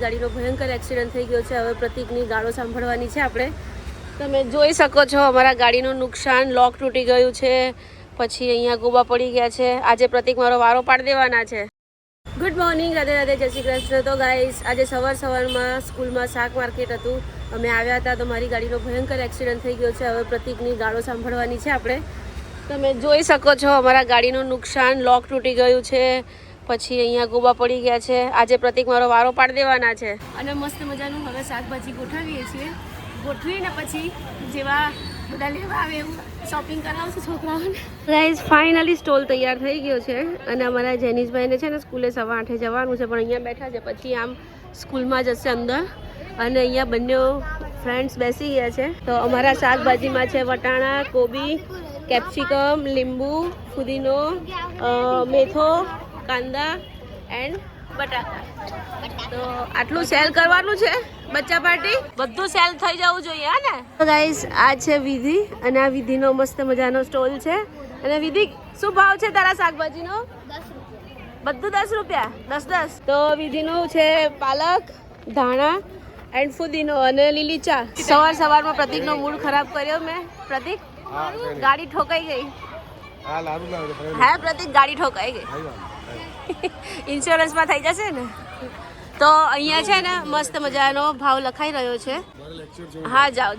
મારી ગાડીનો ભયંકર એક્સિડન્ટ થઈ ગયો છે. હવે પ્રતિકની ગાળો સાંભળવાની છે આપણે. તમે જોઈ શકો છો અમારા ગાડીનું નુકસાન, લોક તૂટી ગયું છે, પછી અહીંયા ગોબા પડી ગયા છે. આજે પ્રતિક મારો વારો પાડી દેવાના છે. ગુડ મોર્નિંગ, રાધે રાધે, જય શ્રી કૃષ્ણ. તો ગાઈસ, આજે સવારમાં સ્કૂલમાં શાક માર્કેટ હતું, અમે આવ્યા હતા તો મારી ગાડીનો ભયંકર એક્સિડન્ટ થઈ ગયો છે. હવે પ્રતિકની ગાળો સાંભળવાની છે આપણે. તમે જોઈ શકો છો અમારા ગાડીનું નુકસાન, લોક તૂટી ગયું છે, પછી અહીંયા ગોબા પડી ગયા છે. આજે પ્રતિક મારો વારો પાડી દેવાના છે અને મસ્ત મજાનું હવે શાકભાજી ગોઠવીએ છીએ. ગોઠવીને પછી જેવા બધા લેવા આવે એવું શોપિંગ કરાવશું છોકરાઓને. ગાઈઝ, ફાઇનલી સ્ટોલ તૈયાર થઈ ગયો છે અને અમારા જેનિશભાઈને છે ને સ્કૂલે 8:15 જવાનું છે, પણ અહીંયા બેઠા છે. પછી આમ સ્કૂલમાં જશે અંદર અને અહીંયા બંને ફ્રેન્ડ્સ બેસી ગયા છે. તો અમારા શાકભાજીમાં છે વટાણા, કોબી, કેપ્સિકમ, લીંબુ, ફુદીનો, મેથો, કાંદા એન્ડ બટાકા. તો આટલું સેલ કરવાનું છે બચ્ચા પાર્ટી, બધું સેલ થઈ જવું જોઈએ હા ને. તો ગાઈસ, આ છે વિધિ અને આ વિધિનો મસ્ત મજાનો સ્ટોલ છે. અને વિધિ, શું ભાવ છે તારા શાકભાજીનો? 10 રૂપિયા. બધું 10 રૂપિયા? 10. તો વિધિનું છે પાલક, ધાણા એન્ડ ફુદીનો અને લીલી ચા. સવારમાં પ્રતિકનો મૂડ ખરાબ કર્યો મેં. પ્રતિક, ગાડી ઠોકાઈ ગઈ. હા પ્રતિક, ગાડી ઠોકાઈ ગઈ. ઇન્સ્યોરન્સમાં થઈ જશે ને. તો અહીંયા છે ને મસ્ત મજાનો ભાવ લખાઈ રહ્યો છે. હા, જાઓ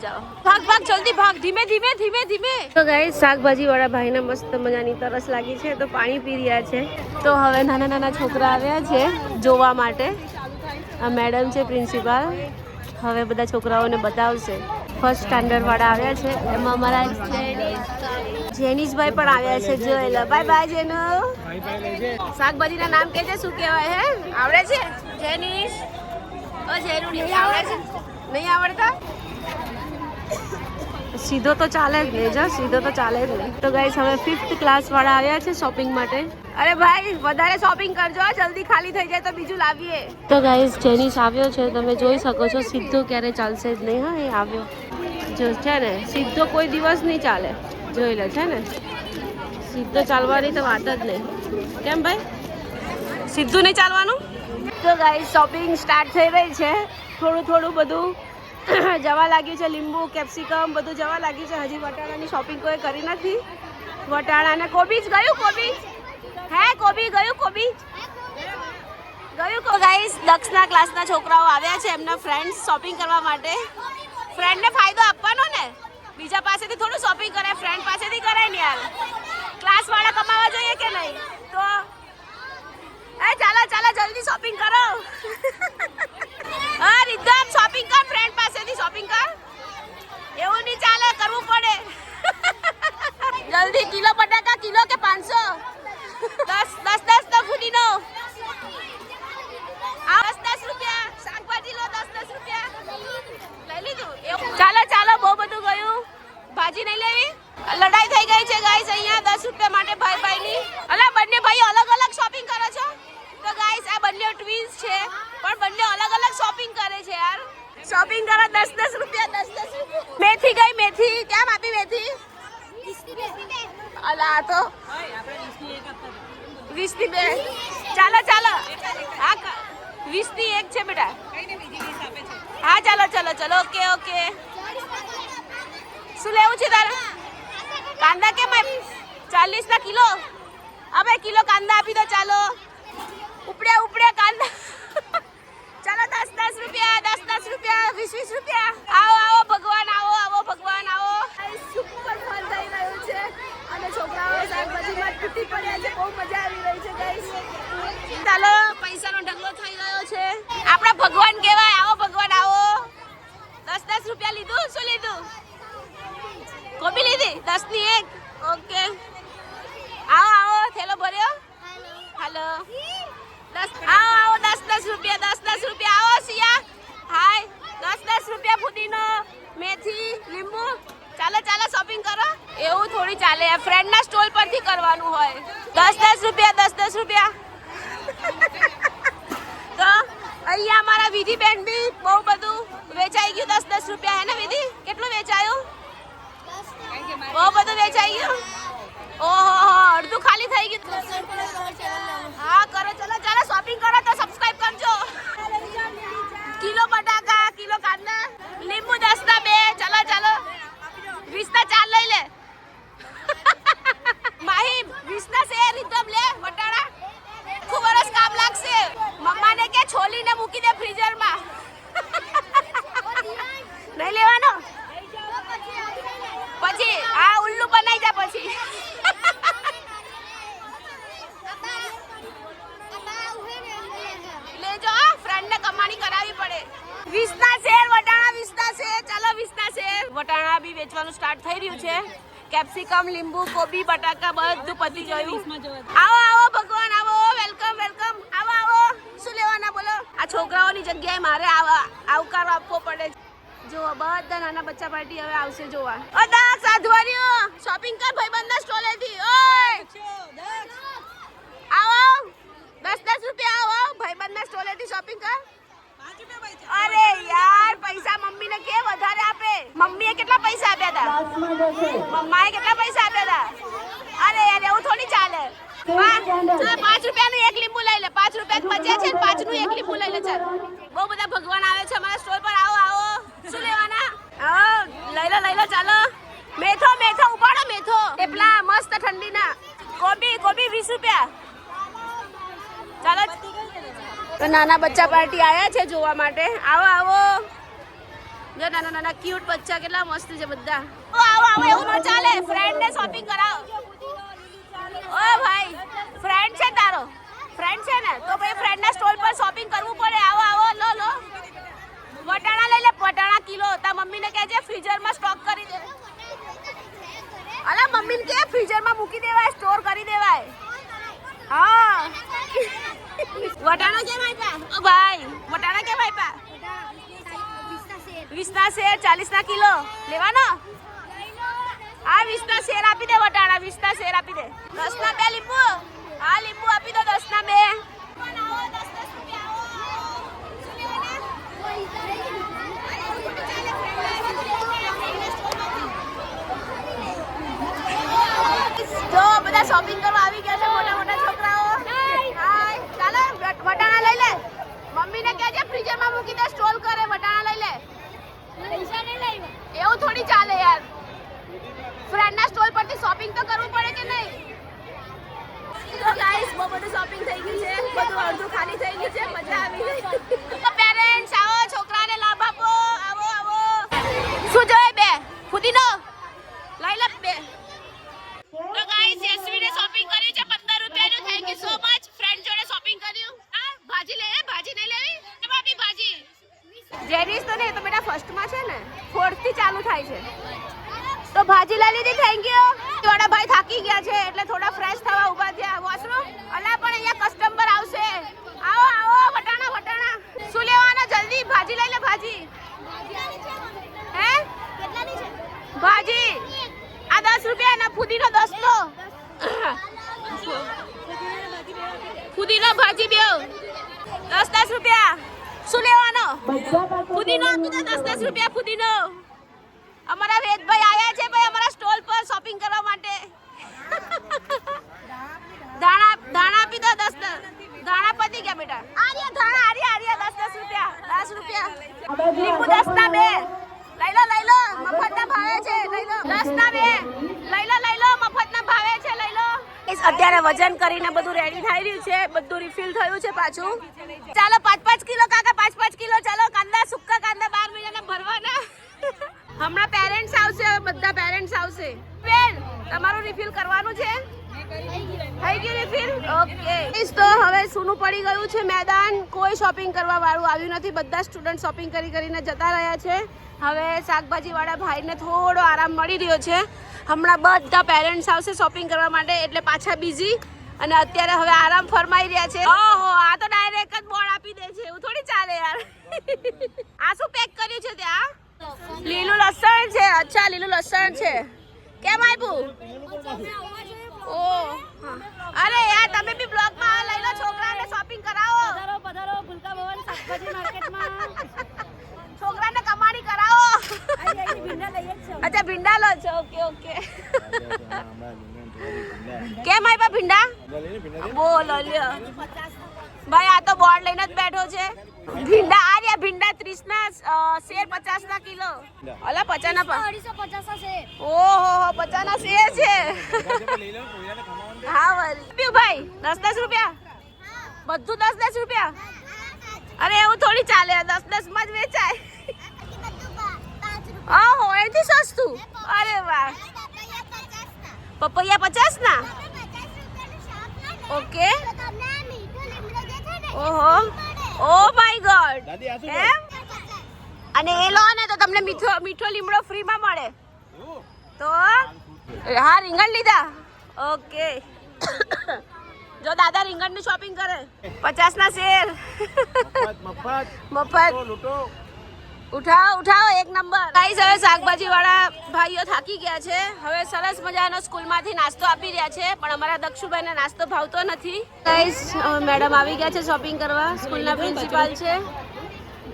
ભાગ જલ્દી ભાગ, ધીમે ધીમે. તો ગાઈસ, શાકભાજી વાળા ભાઈને મસ્ત મજાની તરસ લાગી છે તો પાણી પી રહ્યા છે. તો હવે નાના છોકરા આવ્યા છે જોવા માટે. આ મેડમ છે પ્રિન્સિપાલ, હવે બધા છોકરાઓને બતાવશે. ફર્સ્ટ સ્ટાન્ડર્ડ વાળા આવ્યા છે, એમાં અમારા જેનિશભાઈ પણ આવ્યા છે. જોઈ લો. બાય જેનો. શાકભાજીના નામ કે છે, શું કહેવાય હે? આવડે છે જેનિશ? ઓ જેનુ નહીં આવડે છે? નહીં આવડતા? સીધો તો ચાલે જ નહીં. તો ગાઈસ, હવે 5th ક્લાસ વાળા આવ્યા છે શોપિંગ માટે. અરે ભાઈ, વધારે શોપિંગ કરજો, જલ્દી ખાલી થઈ જાય તો બીજું લાવીએ. તો ગાઈસ, જેનિશ આવ્યો છે, તમે જોઈ શકો છો. સીધો ક્યારે ચાલશે જ નહીં. હા, એ આવ્યો જો છે ને, સીધો કોઈ દિવસ નહીં ચાલે. જોઈ લે છે ને, સીધો ચાલવાની તો વાત જ નહીં. કેમ ભાઈ, સીધું નહીં ચાલવાનું? તો ગાઈસ, શોપિંગ સ્ટાર્ટ થઈ રહી છે. થોડું બધું જવા લાગ્યું છે. લીંબુ, કેપ્સિકમ બધું જવા લાગ્યું છે. હજી વટાણાની શોપિંગ કોઈ કરી નથી. વટાણા અને કોબીજ ગયું. કોબી ગયું. ગાઈસ, દક્ષના ક્લાસના છોકરાઓ આવ્યા છે, એમના ફ્રેન્ડ્સ શોપિંગ કરવા માટે. ફ્રેન્ડને ફાયદો આપવાનો ને, બીજા પાસેથી થોડું શોપિંગ કરાય, ફ્રેન્ડ પાસેથી કરાય ને યાર. ક્લાસ વાળા કમાવા જોઈએ કે નહીં? તો ચાલો જલ્દી શોપિંગ કરો. હા રિદ્ધામ, શોપિંગ કર, ફ્રેન્ડ પાસેથી શોપિંગ કર. એવું નહીં ચાલે, કરવું પડે. જલ્દી. કિલો બટાકા, કિલો કે 500? 10 તો ફુદીનો. 10 રૂપિયા. શાકભાજી લો, 10 રૂપિયા. લઈ લીધું? ચાલો, બહુ બધું ગયું. ભાજી નહીં લેવી? લડાઈ થઈ ગઈ છે ગાઈસ અહીંયા 10 રૂપિયા માટે ભાઈની. અલા, બંને ભાઈ અલગ શોપિંગ કરો છો? તો ગાઈસ, આ બંને ટ્વિન્સ છે, પણ બંને અલગ શોપિંગ કરે છે યાર. શોપિંગ કરો, 10 રૂપિયા. મેથી ગઈ, મેથી કેમ આપી? મેથી 20 અલા, આ તો 20 ની 2. ચાલો. હા, 20 ની 1 છે બેટા. હા, ચાલો. ઓકે. શું લેવું છે તારે? કાંદા કેમ 40 ના કિલો? હવે કિલો કાંદા આપી દો. ચાલો, ઉપડ્યા કાંદા. ચાલો, 10 રૂપિયા. 10 રૂપિયા, 20 રૂપિયા. આવો ભગવાન, આવો ભગવાન. સુપર ફન થઈ રહ્યું છે અને છોકરાઓ શાકભાજીમાં તૂટી પડ્યા છે. બહુ મજા આવી રહી છે ગાઈસ. ચાલો, પૈસાનો ઢગલો થઈ રહ્યો છે. આપણા ભગવાન કહેવાય. આવો ભગવાન, આવો. 10 રૂપિયા લીધું? શું લીધું? કોબી લીધી? 10 ની 1. ઓકે, આવો. થેલો ભર્યો? હાલો. આવો 10 રૂપિયા. 10 રૂપિયા. આવો સિયા. હાય. 10 રૂપિયા. ફુદીનો, મેથી, લીંબુ. ચાલો શોપિંગ કરો. એવું થોડી ચાલે, ફ્રેન્ડના સ્ટોલ પરથી કરવાનું હોય. 10 રૂપિયા. 10 રૂપિયા. તો અહીંયા અમારા વિધિ બેન બી બહુ બધું વેચાઈ ગયું. 10 રૂપિયા. હે ને વિધિ? કેટલું વેચાયું? બહુ બધું વેચાઈ ગયું. ઓહો, અડધું ખાલી થઈ ગયું. હા, કરો. ચાલો શોપિંગ કરો તો સબસ્ક્રાઇબ કરજો. મૂકી દે ફ્રીઝરમાં. નહીં લેવાનો પછી આ ઉલ્લુ બનાવી જા પછી. લેજો ફ્રેન્ડ ને કમાણી કરાવી પડે. 20 ના શેર વટાણા, 20 ના શેર. ચાલો 20 ના શેર. વટાણા બી વેચવાનું સ્ટાર્ટ થઈ રહ્યું છે. કેપ્સિકમ, લીંબુ, કોબી, બટાકા બધું પતી ગયું. આવો આવો ભગવાન આવો, વેલકમ વેલકમ. આવો આવો. શું લેવાના બોલો? આ છોકરાઓની જગ્યાએ મારે આવકારો આપવો પડે. જો બધા નાના બચ્ચા પાર્ટી હવે આવશે જોવા. ઓ દા સાધવારીઓ શોપિંગ કર ભાઈબંધના સ્ટોલેથી. ઓય આવો 10 રૂપિયા. આવો ભાઈબંધના સ્ટોલેથી શોપિંગ કર. 5 રૂપિયા. અરે યાર પૈસા મમ્મીને કે વધારે આપે. મમ્મીએ કેટલા પૈસા આપ્યા હતા? મમ્માએ કેટલા પૈસા આપ્યા હતા? અરે યાર એવું થોડી ચાલે. 5 રૂપિયાનું એક લીંબુ લઈ લે. 5 રૂપિયા બચ્યા છે, 5 નું એક લીંબુ લઈ લે. ચાલ બહુ બધા ભગવાન આવે છે અમારા સ્ટોલ પર. આવો આવો. શું લેવાના? આવો લઈ લો ચાલો. મેથો મેથો ઉપાડો. મેથો ટેપલા મસ્ત ઠંડીના. કોબી 20 રૂપિયા. ચાલો તો નાના બચ્ચા પાર્ટી આયા છે જોવા માટે. આવો આવો. જો નાના ક્યુટ બચ્ચા કેટલા મસ્ત છે બધા. આવો આવો એવું ન ચાલે. ફ્રેન્ડ ને શોપિંગ કરાવો. ઓ ભાઈ ફ્રેન્ડ છે તારો? ફ્રેન્ડ છે ને તો ભાઈ ફ્રેન્ડ ના સ્ટોલ પર શોપિંગ કરવું પડે. આવો આવો લો. વટાણા લઈ લે. વટાણા કિલો. તા મમ્મીને કહેજે ફ્રીઝરમાં સ્ટોક કરી દે. અલા મમ્મીને કે ફ્રીઝરમાં મૂકી દેવાય, સ્ટોર કરી દેવાય. હા વટાણા કેમ આપ્યા? ઓ ભાઈ વટાણા કેમ આપ્યા? 20 ના શેર 40 ના કિલો લેવાનો. આ 20 ના શેર આપી દે. વટાણા 20 ના શેર આપી દે. 10 ના 2 લીંબુ. હા લીંબુ આપી દો 10 ના 2. જો બધા શોપિંગ કરવા આવી ગયા છે મોટા છોકરાઓ. હાય ચાલો વટાણા લઈ લે. મમ્મીને કહેજે ફ્રીઝરમાં મૂકી દે, સ્ટોલ કરે. વટાણા લઈ લે. એવું થોડી ચાલે યાર. ફ્રેન્ડના સ્ટોલ પરથી શોપિંગ તો કરવું પડે કે નહીં? તો ગાઈસ બહુ બધું શોપિંગ થઈ ગયું છે. બધું અડધું ખાલી થઈ ગયું છે. મજા આવી ગઈ. તો પેરેન્ટ્સ આવો, છોકરાને લાભ આપો. આવો આવો. શું જોઈએ? 2 ફુદીનો લઈ લે. 2 તો ગાઈસ યશવીને શોપિંગ કર્યું છે 15 રૂપિયાનું. Thank you so much. Friend જોડે શોપિંગ કર્યું. હા ભાજી લે. ભાજી નહીં લેવી? ભાભી ભાજી જેરીસ તો નહીં તો બેટા ફર્સ્ટમાં છે ને, 4th થી ચાલુ થાય છે. તો ભાજી લઈ લીધી. Thank you. થોડા ભાઈ થાકી ગયા છે એટલે થોડા ફ્રેશ થવા ઊભા થયા. વોશરૂમ અલા પણ અહીંયા કસ્ટમર આવશે. આવો આવો. વટાણા શું લેવાના? જલ્દી ભાજી લઈ લે. ભાજી હે કેટલાની છે ભાજી? આ 10 રૂપિયા ના. ફુદીનો 10 નો. ફુદીનો ભાજી 2 10 રૂપિયા. શું લેવાનો? ફુદીનો આપી દો. 10 રૂપિયા ફુદીનો. અમારા વેદભાઈ આયા છે ભાઈ અમારા સ્ટોલ પર શોપિંગ કરવા માટે. દાણા આપી દો 10. દાણા પતી ગયા બેટા. આર્યા દાણા આર્યા 10 રૂપિયા. 10 રૂપિયા. લીંબુ 10 ના 2 લઈ લો. મફતના ભાવે છે. લઈ લો 10 ના 2 લઈ લો. મફતના ભાવે છે. લઈ લો. અત્યારે વજન કરીને બધું રેડી થઈ રહ્યું છે. બધું રિફિલ થયું છે પાછું. ચાલો 5-5 કિલો કાકા. 5-5 કિલો. ચાલો કાંદા, સુક્કા કાંદા 12 મહિનાના ભરવાના. હમણાં પેરેન્ટ્સ આવશે. બધા પેરેન્ટ્સ આવશે. બેન તમારું રિફિલ કરવાનું છે? થઈ ગયું રિફિલ? ઓકે. તો હવે સૂનું પડી ગયું છે મેદાન. કોઈ શોપિંગ કરવા વાળું આવ્યું નથી. બધા સ્ટુડન્ટ શોપિંગ કરીને જતા રહ્યા છે. હવે શાકભાજી વાળા ભાઈને થોડો આરામ મળી રહ્યો છે. હમણાં બધા પેરેન્ટ્સ આવશે શોપિંગ કરવા માટે એટલે પાછા બીઝી. અને અત્યારે હવે આરામ ફરમાઈ રહ્યા છે. ઓહો આ તો ડાયરેક્ટ જ બોર્ડ આપી દે છે. એવું થોડી ચાલે યાર. આ શું પેક કર્યું છે ત્યાં? લીલું લસણ છે. અચ્છા લીલું લસણ છે. કેમ આપ્યું? ઓ અરે યાર તમે બી બ્લોગમાં લઈ લો. છોકરાને શોપિંગ કરાવો. પધારો ભૂલકા ભવન શાકભાજી માર્કેટમાં. છોકરાને કમાણી કરાવો. અચ્છા ભીંડા લો છો. ઓકે. કેમ આપ્યા ભીંડા? બોલો લ્યો ભાઈ. આ તો બોર્ડ લઈને જ બેઠો છે. ભીંડા આર્યા. ભીંડા 30 ના શેર 50 ના કિલો. અલા 50 ના 250 શેર. ઓહો 50 ના શેર છે. હા વરી ભાઈ 10 રૂપિયા. બધું 10 રૂપિયા. અરે એવું થોડી ચાલે, 10-10 માં જ વેચાય. ઓહો, એથી સસ્તું. અરે વાહ. પપૈયા 50 ના. ઓકે. ઓહો, ઓ માય ગોડ. એમ? અને એ લો ને તો તમને મીઠો લીમડો ફ્રી માં મળે. તો હા, રીંગણ લીધા. ઓકે. જો દાદા રીંગણ ની શોપિંગ કરે 50 ના શેર. મફત. ઉઠાવો એક નંબર. ગાઈસ, હવે શાકભાજી વાળા ભાઈઓ થાકી ગયા છે. હવે સરસ મજાનો સ્કૂલમાંથી નાસ્તો આપી રહ્યા છે, પણ અમારા દક્ષુભાઈને નાસ્તો ભાવતો નથી. ગાઈસ, મેડમ આવી ગયા છે શોપિંગ કરવા. સ્કૂલના પ્રિન્સિપાલ છે.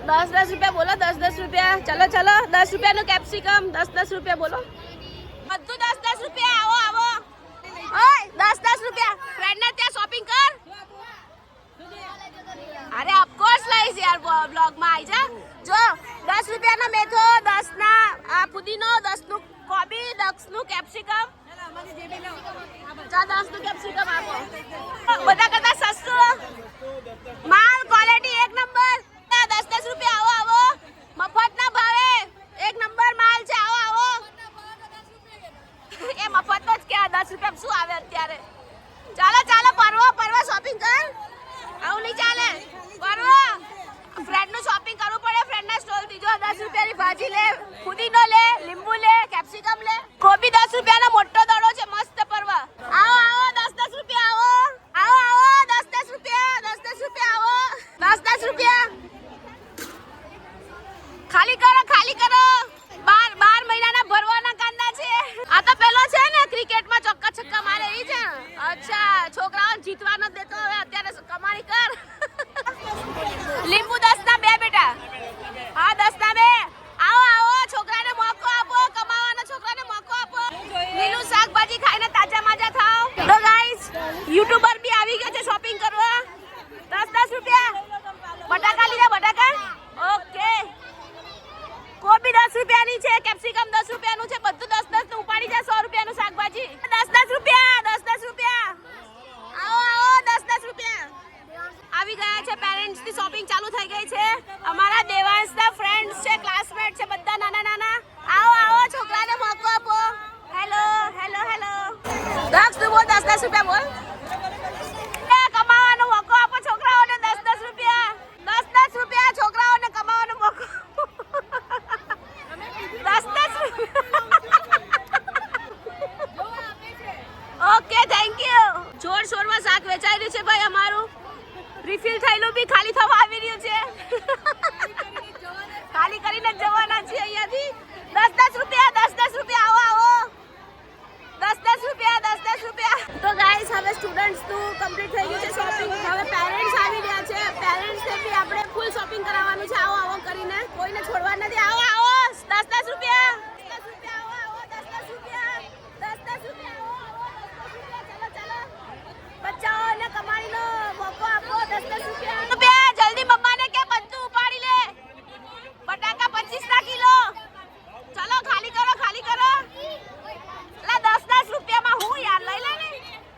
10-10 રૂપિયા બોલો. 10-10 રૂપિયા. ચલો 10 રૂપિયાનું કેપ્સિકમ. 10-10 રૂપિયા બોલો. બધું 10-10 રૂપિયા. આવો. ઓય, 10-10 રૂપિયા. ફ્રેન્ડને ત્યાં શોપિંગ કર. અરે ઓફકોર્સ લઈશ યાર, બ્લોગમાં આવી જા. જો 10 રૂપિયાનો મેથો, 10 ના આ પુદીનો, 10 નું કોબી, 10 નું કેપ્સિકમ. 10 નું કેપ્સિકમ આપો. બધા કરતા સસ્તું માલ, ક્વોલિટી એક નંબર. 10-10 રૂપિયા. આવો. મફત ના ભાવે એક નંબર માલ છે. આવો. એ મફત નો જ કે 10 રૂપિયા શું આવે અત્યારે. ચાલો પરવા શોપિંગ કર. આવું નહીં ચાલે. પરવા ફ્રેન્ડ નું શોપિંગ કરવું પડે. ફ્રેન્ડ ના સ્ટોલ થી. જો 10 રૂપિયાની ભાજી લે, પુદીનો લે, લીંબુ લે, કેપ્સિકમ લે. કોબી 10 રૂપિયાનો મોટો દડો છે મસ્ત. પરવા આવો. 10-10 રૂપિયા. આવો. 10-10 રૂપિયા. 10-10 રૂપિયા. આવો. 10-10 રૂપિયા. ખાલી કરો. 12 મહિનાના ભરવાના કાંદા છે. આ તો પેલો છે ને ક્રિકેટમાં ચોક્કા છક્કા મારે એ છે. અચ્છા, છોકરાઓને જીતવા નથી દેતો. હવે અત્યારે કમાણી કર. લીંબુ 10 ના 2 બેટા. હા, 10 ના 2. આવો. છોકરાને મોકો આપો. કમાવાનો છોકરાને મોકો આપો. લીલું શાકભાજી ખાઈને તાજા માજા થાવ. તો ગાઈસ, યુટ્યુબર બી આવી ગયા છે શોપિંગ કરવા. 10-10 રૂપિયા. બટાકા લીધા. બટાકા ઓકે. કોબી 10 રૂપિયાની છે. કેપ્સિકમ 10 રૂપિયાનું છે. બધું 10-10 નું ઉપાડી જા. 100 રૂપિયાનું શાકભાજી. 10-10 રૂપિયા. 10-10 રૂપિયા. આવો. 10-10 રૂપિયા. આવી ગયા છે. પેરેન્ટ્સ ની શોપિંગ ચાલુ થઈ ગઈ છે. અમારા દેવાંશના ફ્રેન્ડ્સ છે, ક્લાસમેટ છે, બધા નાના. આવો. છોકરાને મોકો આપો. હેલો. દક્ષ તું બોલ. 10-10 રૂપિયા બોલ. કમાવાનો મોકો આપો છોકરાઓને. 10-10 રૂપિયા. 10-10 રૂપિયા. છોકરાઓને કમાવાનો મોકો. 10-10 ઓકે, થેન્ક યુ. જોર-શોરમાં શાક વેચાઈ રહ્યું છે ભાઈ. અમારું રિફિલ થયેલું બી ખાલી થવા આવી રહ્યું છે. ખાલી કરીને જવાના છે અહીંયાથી. 10-10 રૂપિયા. 10-10 રૂપિયા. આવો. 10-10 રૂપિયા. 10-10 રૂપિયા. તો ગાઈસ, હવે સ્ટુડન્ટ્સ નું કમ્પ્લીટ થઈ ગયું છે શોપિંગ. હવે પેરેન્ટ્સ આવી રહ્યા છે. પેરેન્ટ્સ ને બી આપણે ફૂલ શોપિંગ કરાવવાનું છે. આવો કરીને કોઈને છોડવા નથી. આવો. 10-10 રૂપિયા. 10 રૂપિયા. આવો. 10-10 રૂપિયા. 10-10 રૂપિયા. ચાલો. બચ્ચાઓને કમાણીનો મોકો આપો. 10-10 રૂપિયા. જલ્દી મમ્માને કે બધું ઉપાડી લે. બટાકા 25 ના કિલો. ચલો ખાલી કરો. લા 10-10 રૂપિયામાં હું યાર લઈ લે ને.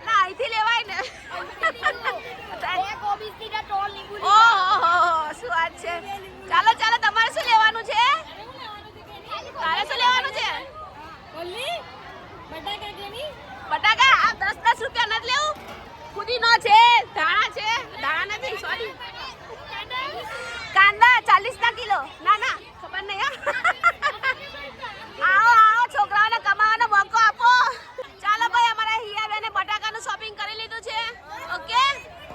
લા અહીંથી લેવાય ને. ઓહો, શું વાત છે. ચાલો. તમારે શું લેવાનું છે? તારે શું લેવાનું છે? બટાકા. આ 10-10 રૂપિયા નથી લેવું. પુદીનો છે, ધાણા છે. ધાણા નથી, સોરી. કાંદા 40 ના કિલો. ના ખબર નહીં. આવો. છોકરાઓને કમાવાનો મોકો આપો. ચાલો ભાઈ, અમારા હિયાબેને બટાકાનું શોપિંગ કરી લીધું છે. Okay,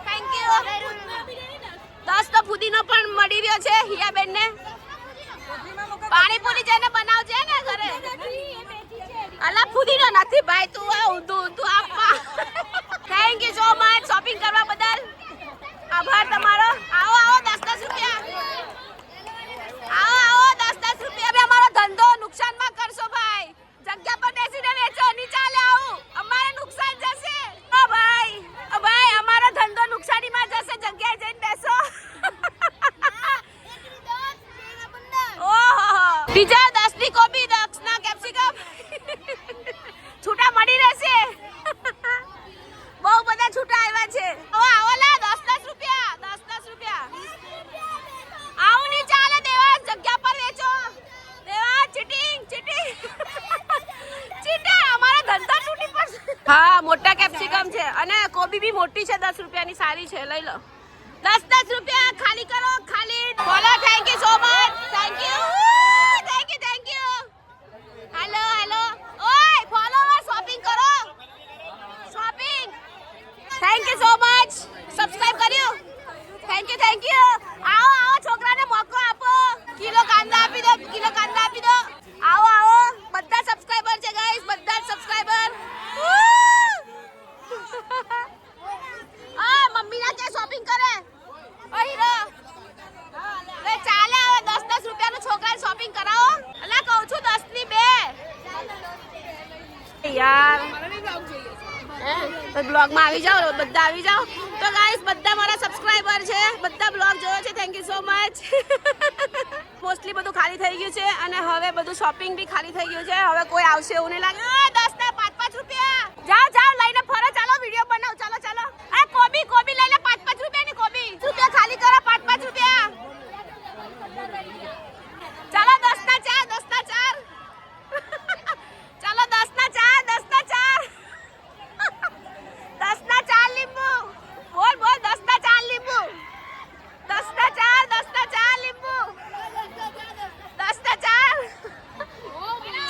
thank you. 10 તો પુદીનો પણ મળી રહ્યો છે હિયાબેનને. પાણીપુરી જઈને બનાવજે ને ઘરે. અલા પુદીનો નથી ભાઈ. તું આપવા. Thank you so much shopping કરવા બદલ. આભાર તમારો. આવો. 10-10 રૂપિયા. આવો. 10-10 રૂપિયા. હવે અમારો ધંધો નુકસાનમાં કરશો ભાઈ. જગ્યા પર બેસીને વેચો. નહીં ચાલે આવું. અમારે નુકસાન જશે. ભાઈ અમારો ધંધો નુકસાનીમાં જશે. જગ્યાએ જઈને બેસો. ઓહો, બીજા 10 ની કોબી, 10 ના કેપ્સિકમ. છૂટા મળી રહેશે. બહુ બધા છૂટા આવ્યા છે. આવો. 10-10 રૂપિયા. 10-10 રૂપિયા. કોબી બી મોટી છે, 10 રૂપિયાની સારી છે, લઈ લો. 10 રૂપિયા ખાલી કરો, ખાલી બોલો. Thank you so much, thank you. Hello hello, ઓય ફોલોવર શોપિંગ કરો, shopping. Thank you so much, subscribe કર્યું. Thank you. આવો છોકરાને મોકો આપો. કિલો કાંદા આપી દો, આવો બધા સબસ્ક્રાઇબર છે ગાઈસ, બધા સબસ્ક્રાઇબર. મમ્મી ના કે શોપિંગ કરે. હીરો ચાલે, હવે 10 રૂપિયાનું છોકરાને શોપિંગ કરાવો. અલા કહું છું 10 ની 2 યાર. તો બ્લોગમાં આવી જાઓ, બધા આવી જાઓ. તો ગાઈસ બધા મારા સબસ્ક્રાઇબર છે, બધા બ્લોગ જોયો છે, thank you so much. Mostly બધું ખાલી થઈ ગયું છે અને હવે બધું શોપિંગ બી ખાલી થઈ ગયું છે. હવે કોઈ આવશે એવું નહીં લાગે. 10 ના 5 રૂપિયા. જાઓ લઈને ફરો, ચાલો વિડીયો બનાવો. ચાલો. આ કોબી લઈ લે, 5 રૂપિયાની કોબી. રૂપિયા ખાલી કરો, 5 રૂપિયા. ચાલો 10 ના 4. ચાલો 10 ના 4. 10 ના 4 લીંબુ. બોલ 10 ના 4 લીંબુ. 10 ના 4 લીંબુ. 10 ના 4.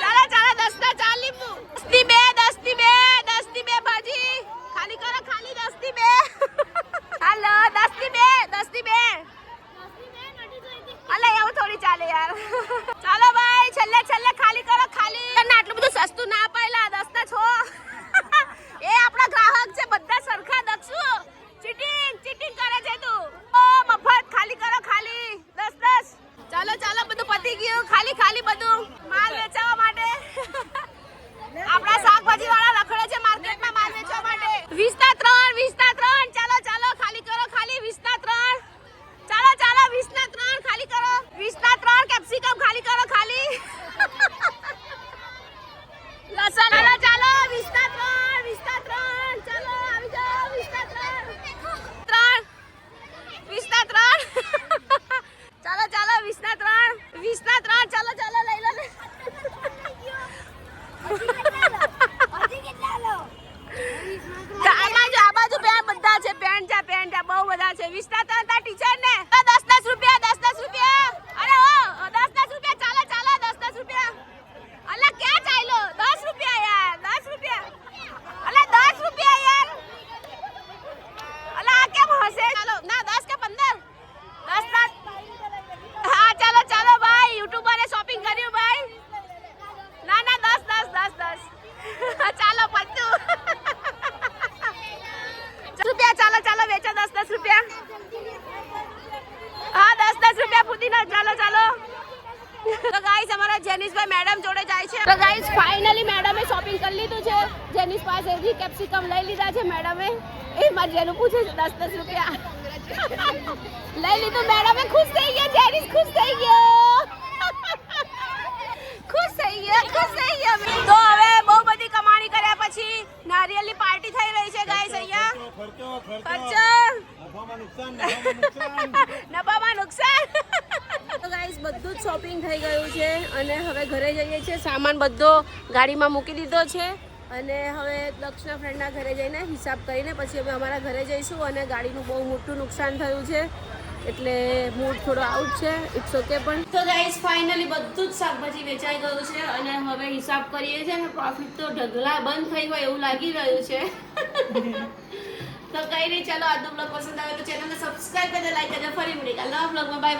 ચાલો 10 ના 4 લીંબુ. 10 ની 2 ભાજી. ખાલી કરો, ખાલી 10 ની 2. હાલો 10 ની 2. અલે એવું થોડી ચાલે યાર. ચાલો ભાઈ, છેલ્લે ખાલી કરો, ખાલી. આટલું બધું સસ્તું ના પાયલા, 10 ના 6. એ આપણા ગ્રાહક છે, બધા સરખા. દક્ષુ ચીટિંગ કરે છે તું. મફત ખાલી કરો, ખાલી 10. ચાલો બધું પતી ગયું. ખાલી બધું માલ વેચવા માટે. આપણા શાકભાજી વાળા રખડે છે માર્કેટમાં માલ વેચવા માટે. 20 ના 3. ચાલો ખાલી કરો, ખાલી 20 ના 3. ચાલો 20 ના 3 ખાલી કરો. 20 ના 3 કેપ્સિકમ ખાલી કરો, ખાલી. લસણ ચાલો 20 ના 3. ચાલો આવી જાઓ 20 ના 3. 20 ના 3. ચાલો 20 ના 3. 20 ના 3. ચાલો લઈ લો ને. આ બાજુ બધા છે, પેન્ટ બહુ બધા છે. 20 ના 3 તા ટીચર ને. 10 રૂપિયા. અરે 10 રૂપિયા. ચાલો 10 રૂપિયા. અલા ક્યાં ચાલ્યો? 10 રૂપિયા યાર, 10 રૂપિયા. અલા 10 રૂપિયા યાર. અલા કેમ હશે? ચાલો ના 10 કે 15. 10 ના. હા ચાલો ભાઈ, યુટ્યુબરે શોપિંગ કર્યું ભાઈ. ના 10. ચાલો 50 રૂપિયા. ચાલો વેચો 10 રૂપિયા. હા 10 રૂપિયા ફુદીના. ચાલો. તો ગાઈસ અમારા જેનિસભાઈ મેડમ જોડે જાય છે. તો ગાઈસ ફાઇનલી મેડમે શોપિંગ કરી લીધું છે. જેનિસ પાસેથી કેપ્સિકમ લઈ લીધા છે મેડમે. એ મારે જેનું પૂછે છે 10 રૂપિયા. લઈ લીધું મેડમે. ખુશ થઈ ગયા. જેનિસ ખુશ થઈ ગયો. તો હવે બહુ બધી કમાણી કર્યા પછી નારિયેળની પાર્ટી થઈ રહી છે ગાઈસ. અહીંયા ખર્ચો નફામાં નુકસાન. તો ગાઈસ બધું જ શોપિંગ થઈ ગયું છે અને હવે ઘરે જઈએ છીએ. સામાન બધો ગાડીમાં મૂકી દીધો છે અને હવે દક્ષના ફ્રેન્ડના ઘરે જઈને હિસાબ કરીને પછી અમે અમારા ઘરે જઈશું. અને ગાડીનું બહુ મોટું નુકસાન થયું છે એટલે મૂડ થોડો આઉટ છે. It's okay. પણ તો ગાઈસ ફાઇનલી બધું જ શાકભાજી વેચાઈ ગયું છે અને હવે હિસાબ કરીએ છીએ અને પ્રોફિટ તો ઢગલા બંધ થઈ હોય એવું લાગી રહ્યું છે. તો કઈ નહીં, ચાલો આજનો બ્લોગ પસંદ આવે તો ચેનલને સબસ્ક્રાઇબ કરજો, લાઈક કરજો. ફરી મળીએ કાલના બ્લોગમાં. બાય.